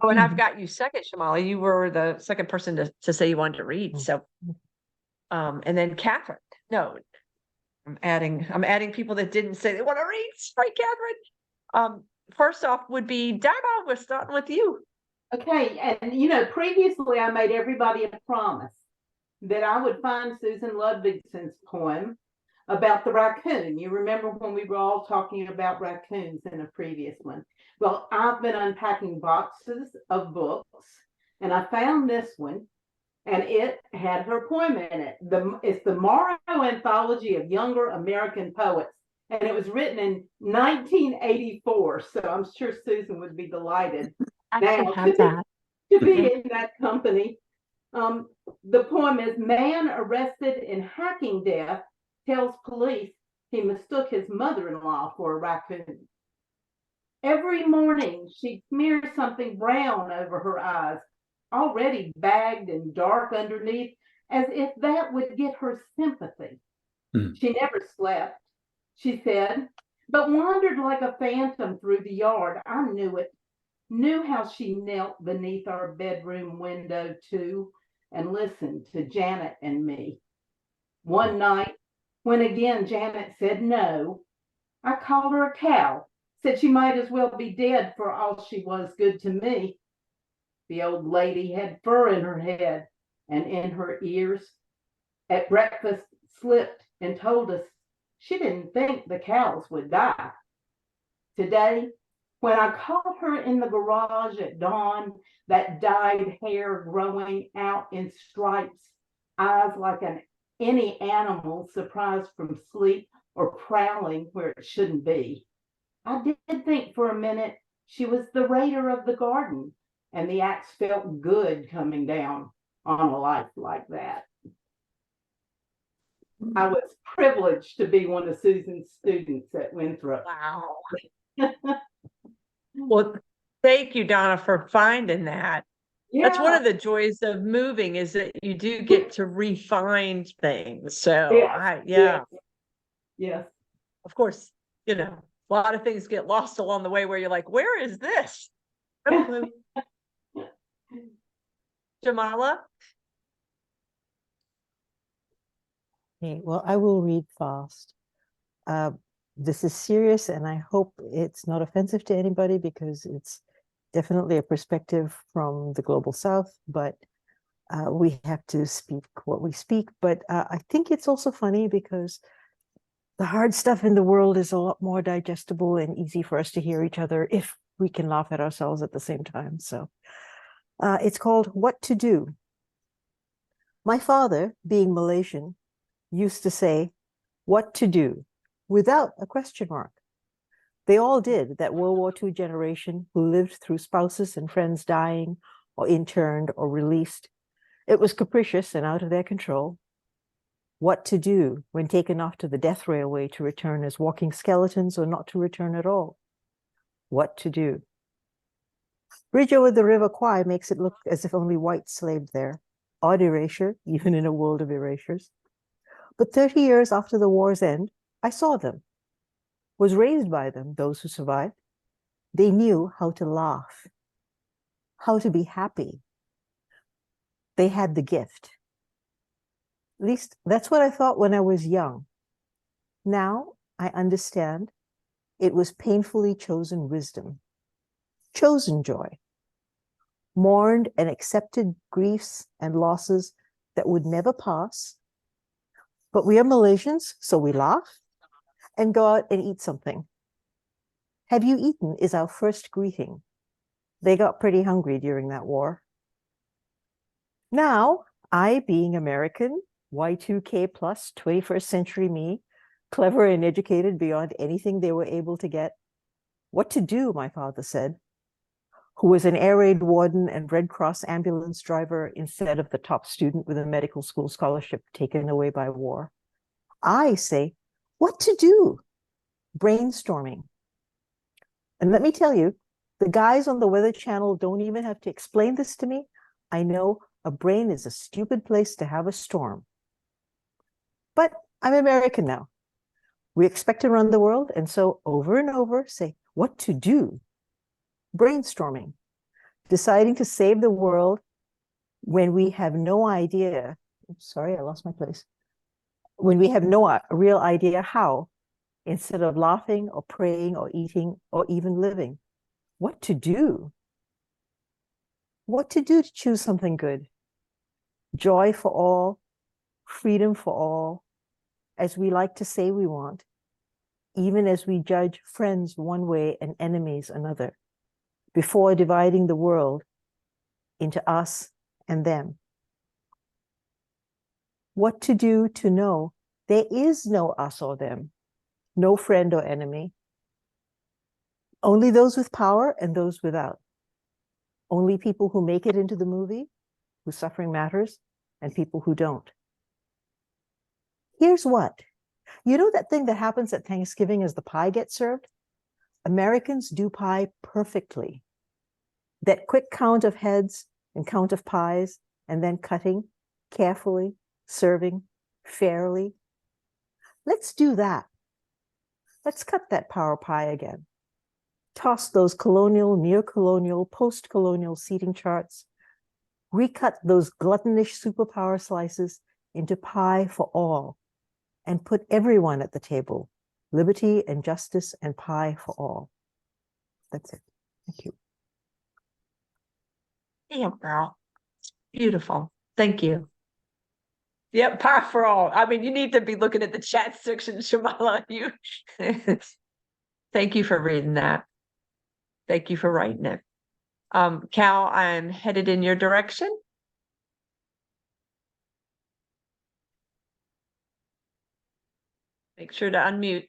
Oh, and I've got you second, Shamala. You were the second person to say you wanted to read. So, and then Catherine. No, I'm adding people that didn't say they want to read. Right, Catherine. First off would be Donna. We're starting with you. Okay, and previously I made everybody a promise that I would find Susan Ludvigson's poem about the raccoon. You remember when we were all talking about raccoons in a previous one? Well, I've been unpacking boxes of books, and I found this one, and it had her poem in it. It's the Morrow Anthology of Younger American Poets, and it was written in 1984. So I'm sure Susan would be delighted now to be in that company. The poem is Man Arrested in Hacking Death Tells Police he mistook his mother-in-law for a raccoon. Every morning she smears something brown over her eyes, already bagged and dark underneath, as if that would get her sympathy. She never slept, she said, but wandered like a phantom through the yard. I knew it, knew how she knelt beneath our bedroom window too, and listened to Janet and me. One night, when again Janet said no, I called her a cow, said she might as well be dead for all she was good to me. The old lady had fur in her head and in her ears. At breakfast, slipped and told us she didn't think the cows would die. Today, when I caught her in the garage at dawn, that dyed hair growing out in stripes, eyes like any animal surprised from sleep or prowling where it shouldn't be. I did think for a minute she was the raider of the garden, and the axe felt good coming down on a life like that. I was privileged to be one of Susan's students at Winthrop. Wow. Well, thank you, Donna, for finding that. Yeah. That's one of the joys of moving, is that you do get to refine things. So yes. Of course, a lot of things get lost along the way where you're like, where is this? Jamala? Okay, well, I will read fast. This is serious, and I hope it's not offensive to anybody, because it's definitely a perspective from the global south, but we have to speak what we speak. But I think it's also funny because the hard stuff in the world is a lot more digestible and easy for us to hear each other if we can laugh at ourselves at the same time. So it's called What to Do. My father, being Malaysian, used to say, what to do, without a question mark. They all did, that World War II generation who lived through spouses and friends dying or interned or released. It was capricious and out of their control. What to do when taken off to the death railway to return as walking skeletons or not to return at all? What to do? Bridge over the River Kwai makes it look as if only whites slaved there. Odd erasure, even in a world of erasures. But 30 years after the war's end, I saw them, was raised by them, those who survived. They knew how to laugh, how to be happy. They had the gift. At least that's what I thought when I was young. Now I understand it was painfully chosen wisdom, chosen joy, mourned and accepted griefs and losses that would never pass. But we are Malaysians, so we laugh and go out and eat something. Have you eaten is our first greeting. They got pretty hungry during that war. Now, I, being American, Y2K plus, 21st century me, clever and educated beyond anything they were able to get. What to do, my father said, who was an air raid warden and Red Cross ambulance driver instead of the top student with a medical school scholarship taken away by war. I say, what to do? Brainstorming. And let me tell you, the guys on the Weather Channel don't even have to explain this to me. I know a brain is a stupid place to have a storm. But I'm American now. We expect to run the world, and so over and over say, what to do? brainstorming, deciding to save the world when we have no idea. Sorry, I lost my place. When we have no real idea how, instead of laughing or praying or eating or even living. What to do? What to do to choose something good? Joy for all, freedom for all, as we like to say we want, even as we judge friends one way and enemies another, before dividing the world into us and them. What to do to know there is no us or them, no friend or enemy, only those with power and those without, only people who make it into the movie, whose suffering matters, and people who don't. Here's what. You know that thing that happens at Thanksgiving as the pie gets served? Americans do pie perfectly. That quick count of heads and count of pies, and then cutting carefully, serving fairly. Let's do that. Let's cut that power pie again. Toss those colonial, near-colonial, post-colonial seating charts. Recut those gluttonish superpower slices into pie for all, and put everyone at the table. Liberty and justice and pie for all. That's it. Thank you. Damn, girl. Beautiful. Thank you. Yep, pie for all. I mean, you need to be looking at the chat section, Shamala. You thank you for reading that. Thank you for writing it. Cal, I'm headed in your direction. Make sure to unmute.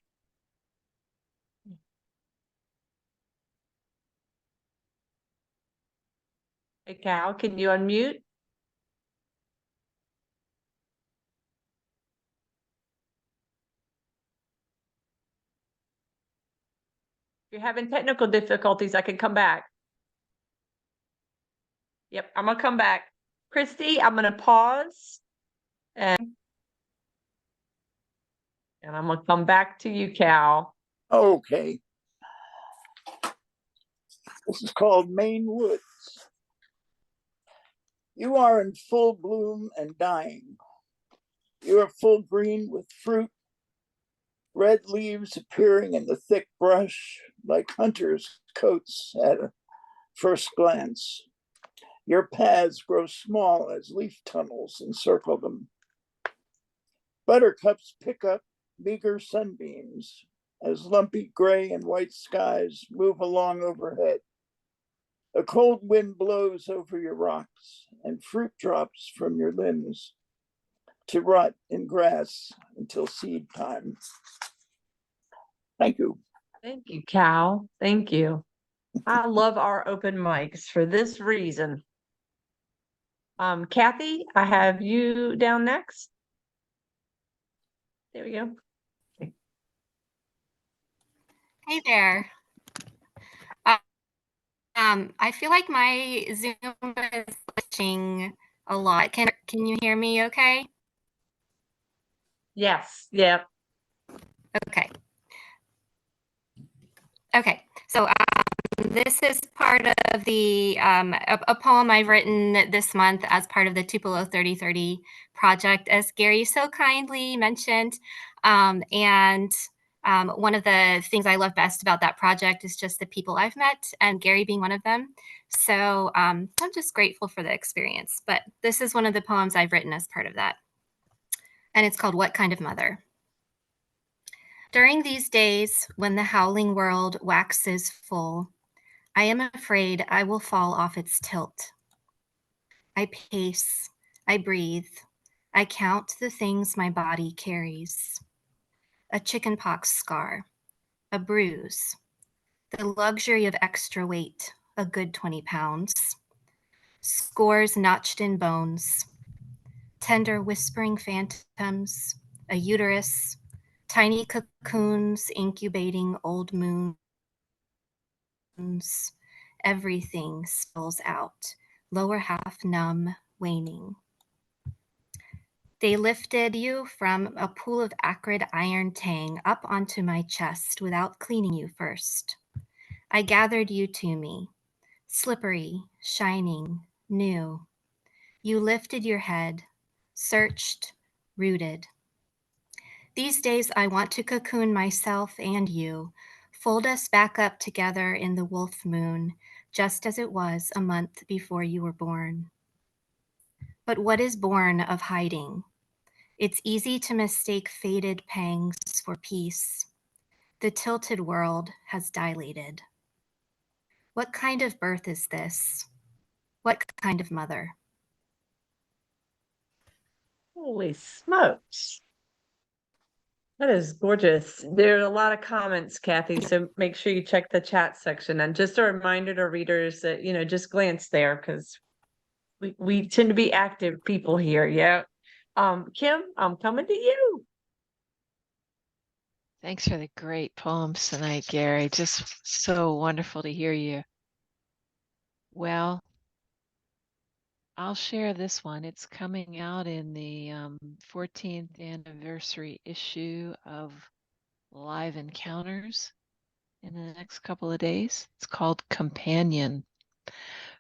Hey, Cal, can you unmute? If you're having technical difficulties, I can come back. Yep, I'm gonna come back. Christy, I'm gonna pause and I'm gonna come back to you, Cal. Okay. This is called Maine Woods. You are in full bloom and dying. You are full green with fruit, red leaves appearing in the thick brush like hunters' coats at a first glance. Your paths grow small as leaf tunnels encircle them. Buttercups pick up meager sunbeams as lumpy gray and white skies move along overhead. A cold wind blows over your rocks and fruit drops from your limbs to rot in grass until seed time. Thank you. Thank you, Cal. Thank you. I love our open mics for this reason. Kathy, I have you down next. There we go. Hey there. I feel like my Zoom is glitching a lot. Can you hear me okay? Yes. Yep. Okay. Okay. So this is part of the a poem I've written this month as part of the Tupelo 3030 project, as Gary so kindly mentioned. One of the things I love best about that project is just the people I've met, and Gary being one of them. So I'm just grateful for the experience. But this is one of the poems I've written as part of that. And it's called What Kind of Mother? During these days when the howling world waxes full, I am afraid I will fall off its tilt. I pace, I breathe, I count the things my body carries. A chickenpox scar, a bruise, the luxury of extra weight, a good 20 pounds, scores notched in bones, tender whispering phantoms, a uterus, tiny cocoons incubating old moons. Everything spills out, lower half numb, waning. They lifted you from a pool of acrid iron tang up onto my chest without cleaning you first. I gathered you to me, slippery, shining, new. You lifted your head, searched, rooted. These days I want to cocoon myself and you, fold us back up together in the wolf moon, just as it was a month before you were born. But what is born of hiding? It's easy to mistake faded pangs for peace. The tilted world has dilated. What kind of birth is this? What kind of mother? Holy smokes. That is gorgeous. There are a lot of comments, Kathy, so make sure you check the chat section. And just a reminder to readers that, you know, just glance there because we tend to be active people here. Yeah. Kim, I'm coming to you. Thanks for the great poems tonight, Gary. Just so wonderful to hear you. Well, I'll share this one. It's coming out in the 14th anniversary issue of Live Encounters in the next couple of days. It's called Companion.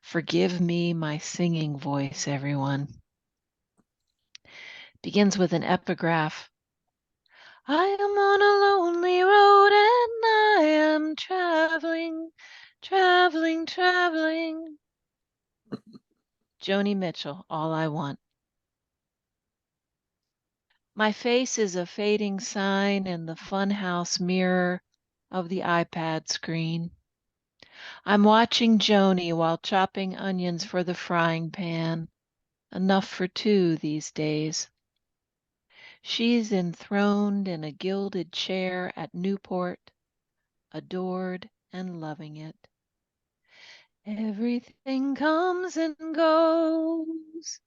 Forgive me my singing voice, everyone. Begins with an epigraph. I am on a lonely road and I am traveling, traveling, traveling. Joni Mitchell, All I Want. My face is a fading sign in the funhouse mirror of the iPad screen. I'm watching Joni while chopping onions for the frying pan. Enough for two these days. She's enthroned in a gilded chair at Newport, adored and loving it. Everything comes and goes.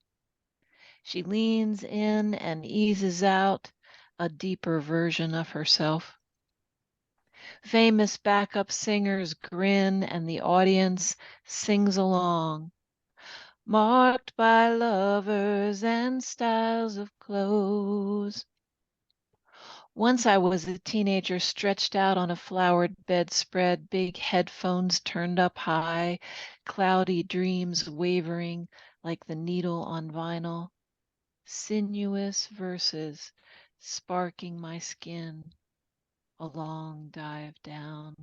She leans in and eases out a deeper version of herself. Famous backup singers grin and the audience sings along, marked by lovers and styles of clothes. Once I was a teenager stretched out on a flowered bedspread, big headphones turned up high, cloudy dreams wavering like the needle on vinyl, sinuous verses sparking my skin, a long dive down.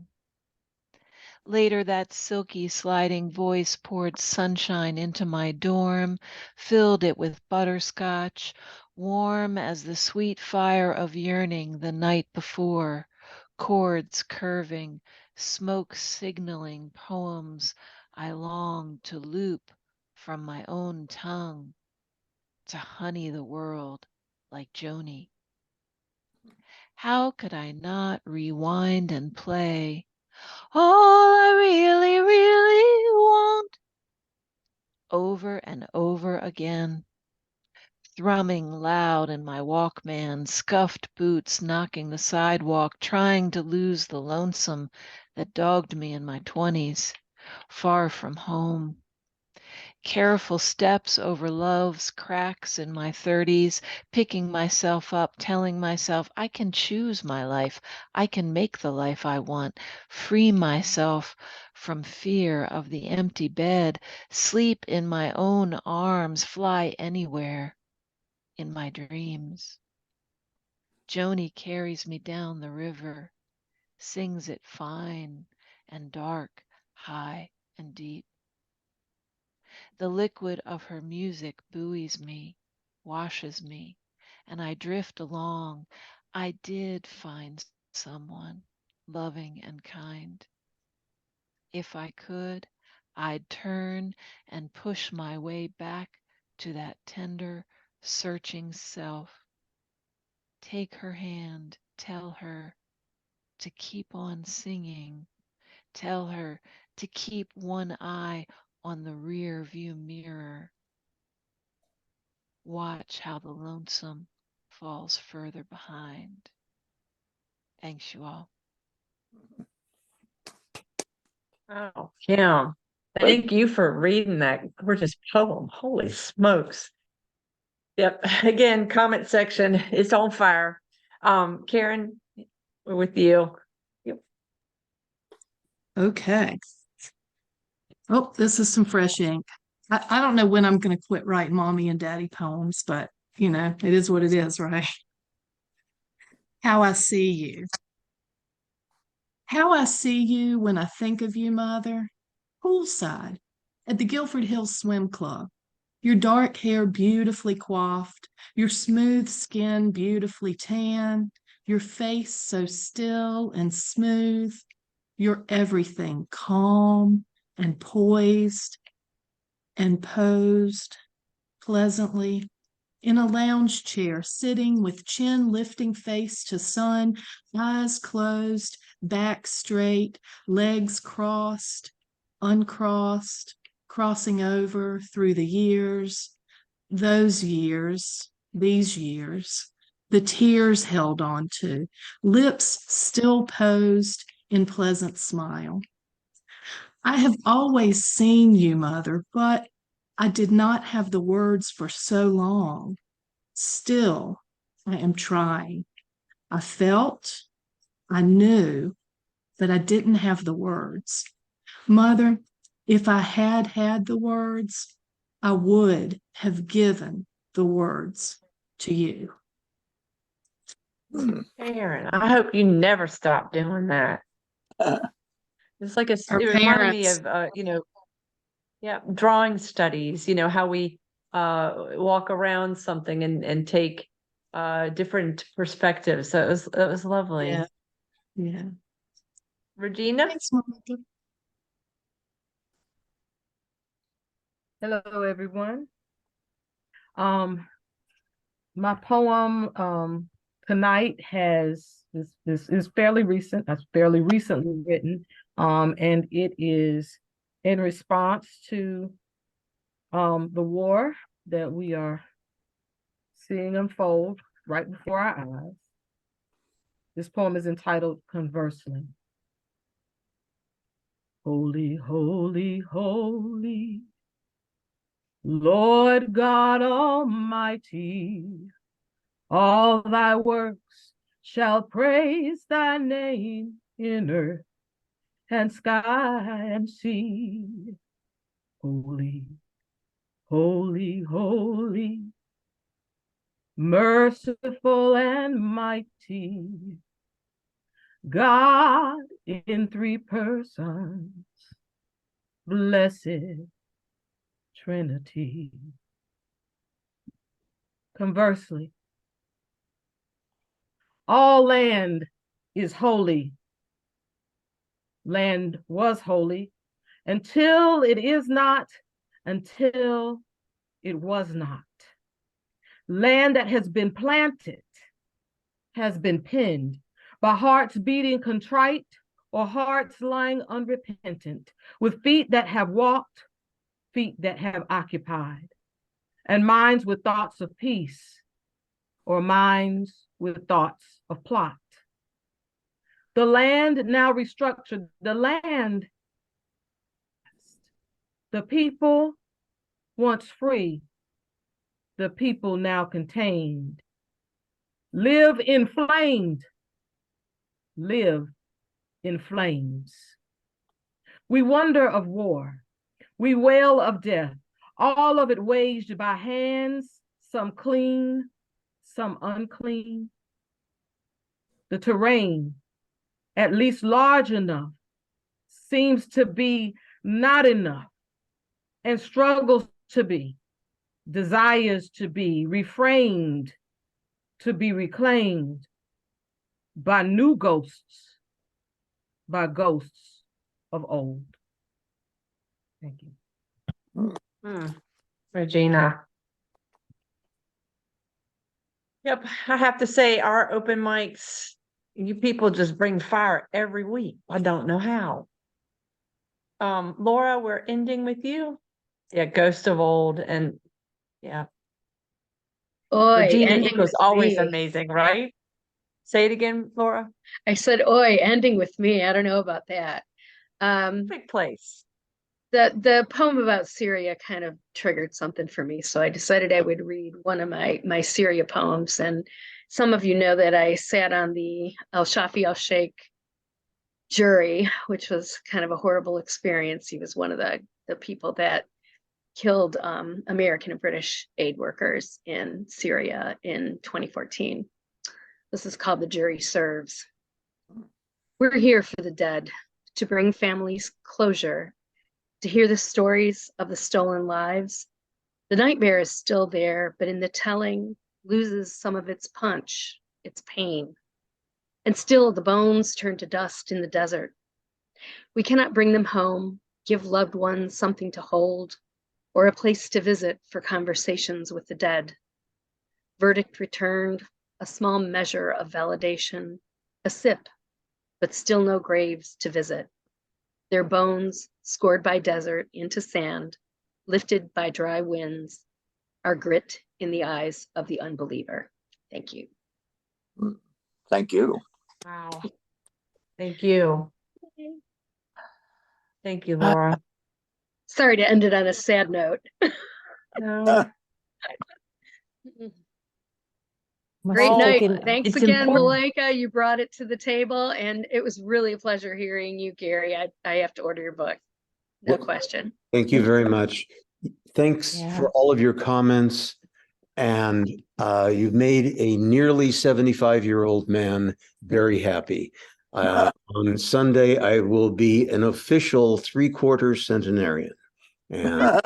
Later, that silky sliding voice poured sunshine into my dorm, filled it with butterscotch, warm as the sweet fire of yearning the night before, chords curving, smoke signaling poems I longed to loop from my own tongue, to honey the world like Joni. How could I not rewind and play all I really, really want over and over again, thrumming loud in my Walkman, scuffed boots knocking the sidewalk, trying to lose the lonesome that dogged me in my 20s, far from home. Careful steps over love's cracks in my 30s, picking myself up, telling myself I can choose my life. I can make the life I want, free myself from fear of the empty bed, sleep in my own arms, fly anywhere in my dreams. Joni carries me down the river, sings it fine and dark, high and deep. The liquid of her music buoys me, washes me, and I drift along. I did find someone loving and kind. If I could, I'd turn and push my way back to that tender, searching self. Take her hand, tell her to keep on singing. Tell her to keep one eye on the rear view mirror. Watch how the lonesome falls further behind. Thanks, you all. Oh, Kim, thank you for reading that gorgeous poem. Holy smokes. Yep. Again, comment section, it's on fire. Karen, we're with you. Yep. Okay. Oh, this is some fresh ink. I don't know when I'm going to quit writing mommy and daddy poems, but you know, it is what it is, right? How I see you. How I see you when I think of you, mother. Poolside at the Guilford Hills Swim Club. Your dark hair beautifully coiffed, your smooth skin beautifully tan, your face so still and smooth, your everything calm and poised and posed pleasantly in a lounge chair, sitting with chin lifting face to sun, eyes closed, back straight, legs crossed, uncrossed, crossing over through the years, those years, these years, the tears held on to, lips still posed in pleasant smile. I have always seen you, mother, but I did not have the words for so long. Still, I am trying. I felt, I knew, but I didn't have the words. Mother, if I had had the words, I would have given the words to you. Heron, I hope you never stop doing that. It's like Our it reminded me parents. of yeah, drawing studies, how we walk around something and take different perspectives. So it was lovely. Yeah. Yeah. Regina? Thanks, Monica. Hello, everyone. My poem tonight is fairly recent. It's fairly recently written, and it is in response to the war that we are seeing unfold right before our eyes. This poem is entitled "Conversely." Holy, holy, holy, Lord God Almighty, all thy works shall praise thy name in earth and sky and sea. Holy, holy, holy, merciful and mighty, God in three persons, blessed Trinity. Conversely, all land is holy. Land was holy until it is not, until it was not. Land that has been planted has been pinned by hearts beating contrite or hearts lying unrepentant, with feet that have walked, feet that have occupied, and minds with thoughts of peace or minds with thoughts of plot. The land now restructured, the land, the people once free, the people now contained, live inflamed, live in flames. We wonder of war, we wail of death, all of it waged by hands, some clean, some unclean. The terrain, at least large enough, seems to be not enough and struggles to be, desires to be reframed, to be reclaimed by new ghosts, by ghosts of old. Thank you. Regina. Yep, I have to say our open mics, you people just bring fire every week. I don't know how. Laura, we're ending with you. Yeah, Ghost of Old, and yeah. Oi, Regina ending equals with always me. amazing, right? Say it again, Laura. I said, oi, ending with me. I don't know about that. Big place. The poem about Syria kind of triggered something for me, so I decided I would read one of my Syria poems. And some of you know that I sat on the El Shafi El Sheikh jury, which was kind of a horrible experience. He was one of the the people that killed American and British aid workers in Syria in 2014. This is called The Jury Serves. We're here for the dead, to bring families closure, to hear the stories of the stolen lives. The nightmare is still there, but in the telling, loses some of its punch, its pain. And still the bones turn to dust in the desert. We cannot bring them home, give loved ones something to hold, or a place to visit for conversations with the dead. Verdict returned, a small measure of validation, a sip, but still no graves to visit. Their bones, scored by desert into sand, lifted by dry winds, are grit in the eyes of the unbeliever. Thank you. Thank you. Wow. Thank you. Thank you, Laura. Sorry to end it on a sad note. No. Great Must night. take in- Thanks It's again, important. Malika. You brought it to the table, and it was really a pleasure hearing you, Gary. I have to order your book. No Well, question. Thank you very much. Thanks Yeah. for all of your comments. And you've made a nearly 75-year-old man very happy. On Sunday, I will be an official 3/4 centenarian. And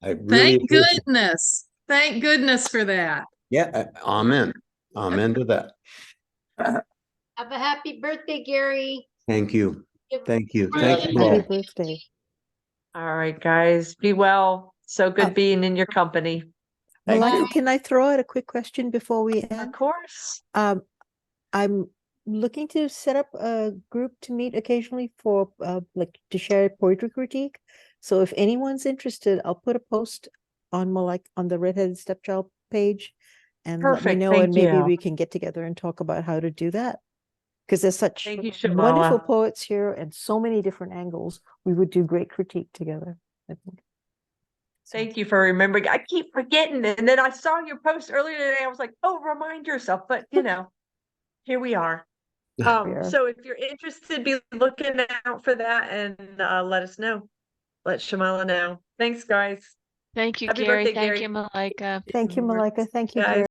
I really Thank goodness. Thank goodness for that. Yeah, amen. Amen to that. Have a happy birthday, Gary. Thank you. Thank you. Thank Thank you. you all. Happy birthday. All right, guys. Be well. So good being in your company. Thank Malika, you. can I throw out a quick question before we Of end? course. I'm looking to set up a group to meet occasionally for like to share poetry critique. So if anyone's interested, I'll put a post on on the Redheaded Stepchild page and let me Perfect. know, Thank and maybe you. we can get together and talk about how to do that. Because there's such Thank you, wonderful Shamala. poets here and so many different angles. We would do great critique together, I think. Thank you for remembering. I keep forgetting. And then I saw your post earlier today. I was like, oh, remind yourself. But, here we are. are. So if you're interested, be looking out for that and let us know. Let Shamala know. Thanks, guys. Thank you, Happy Gary. birthday, Thank Gary. you, Malika. Thank you, Malika. Thank you, Guys. Gary.